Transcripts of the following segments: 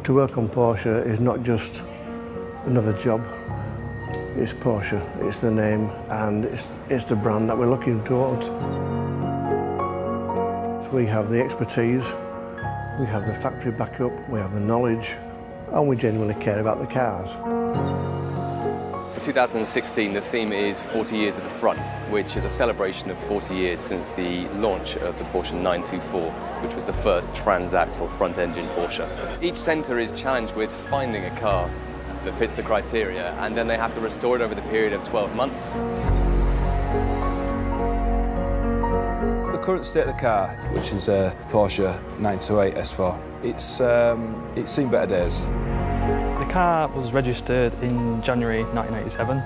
To work on Porsche is not just another job. It's Porsche, it's the name, and it's the brand that we're looking towards. So we have the expertise, we have the factory backup, we have the knowledge, and we genuinely care about the cars. For 2016, the theme is 40 years at the front, which is a celebration of 40 years since the launch of the Porsche 924, which was the first transaxle front-engine Porsche. Each centre is challenged with finding a car that fits the criteria, and then they have to restore it over the period of 12 months. The current state of the car, which is a Porsche 928 S4, it's seen better days. The car was registered in January 1987.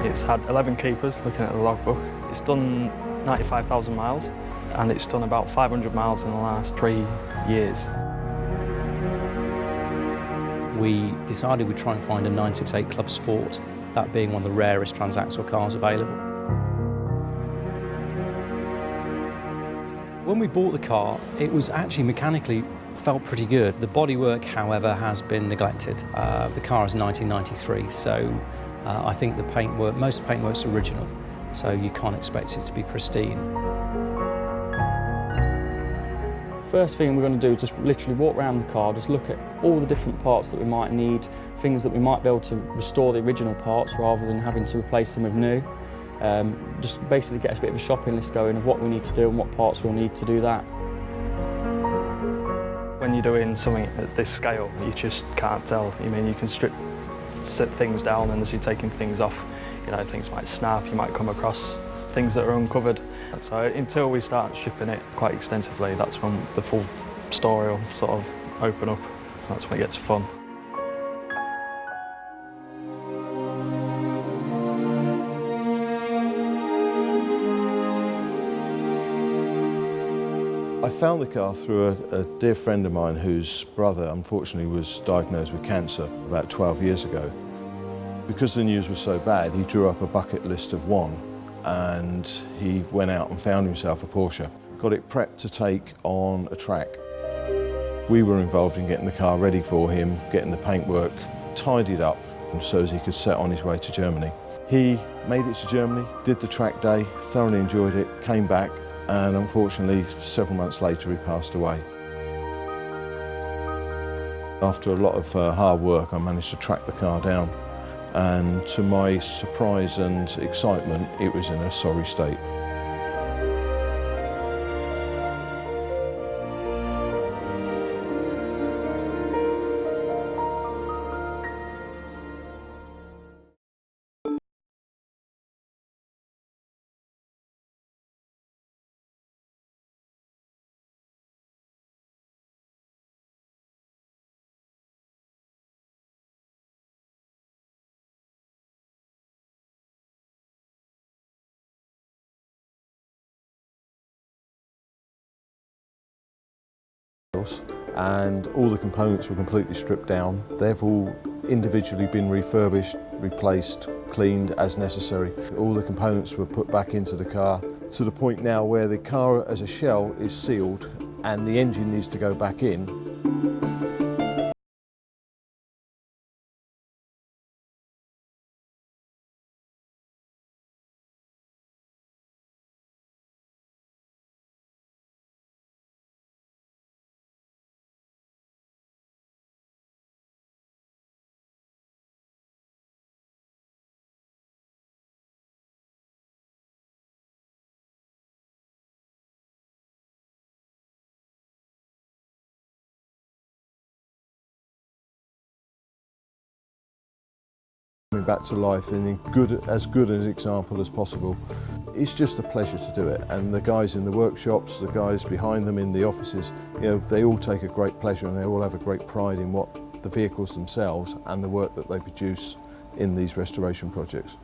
It's had 11 keepers, looking at the logbook. It's done 95,000 miles, and it's done about 500 miles in the last 3 years. We decided we'd try and find a 968 Club Sport, that being one of the rarest transaxle cars available. When we bought the car, it was actually mechanically felt pretty good. The bodywork, however, has been neglected. The car is 1993, so I think the paintwork, most of the paintwork's original, so you can't expect it to be pristine. First thing we're going to do is just literally walk around the car, just look at all the different parts that we might need, things that we might be able to restore the original parts rather than having to replace them with new. Just basically get a bit of a shopping list going of what we need to do and what parts we'll need to do that. When you're doing something at this scale, you just can't tell. I mean, you can set things down, and as you're taking things off, you know, things might snap, you might come across things that are uncovered. So until we start shipping it quite extensively, that's when the full story will sort of open up. That's when it gets fun. I found the car through a dear friend of mine whose brother unfortunately was diagnosed with cancer about 12 years ago. Because the news was so bad, he drew up a bucket list of one, and he went out and found himself a Porsche. Got it prepped to take on a track. We were involved in getting the car ready for him, getting the paintwork tidied up so as he could set on his way to Germany. He made it to Germany, did the track day, thoroughly enjoyed it, came back, and unfortunately several months later he passed away. After a lot of hard work, I managed to track the car down, and to my surprise and excitement, it was in a sorry state. And all the components were completely stripped down. They've all individually been refurbished, replaced, cleaned as necessary. All the components were put back into the car to the point now where the car as a shell is sealed and the engine needs to go back in. Coming back to life in as good an example as possible. It's just a pleasure to do it, and the guys in the workshops, the guys behind them in the offices, you know, they all take a great pleasure and they all have a great pride in what the vehicles themselves and the work that they produce in these restoration projects.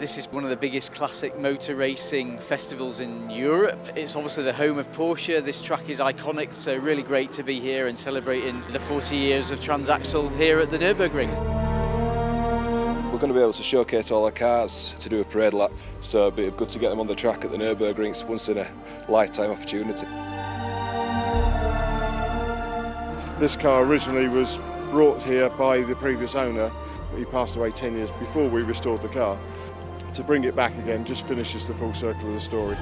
This is one of the biggest classic motor racing festivals in Europe. It's obviously the home of Porsche. This track is iconic, so really great to be here and celebrating the 40 years of Transaxle here at the Nürburgring. We're going to be able to showcase all our cars to do a parade lap, so it'd be good to get them on the track at the Nürburgring. It's once in a lifetime opportunity. This car originally was brought here by the previous owner. He passed away 10 years before we restored the car. To bring it back again just finishes the full circle of the story.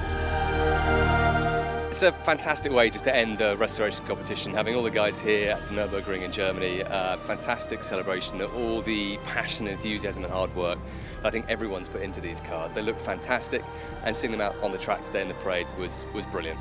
It's a fantastic way just to end the restoration competition, having all the guys here at the Nürburgring in Germany. Fantastic celebration of all the passion, enthusiasm and hard work I think everyone's put into these cars. They look fantastic, and seeing them out on the track today in the parade was brilliant.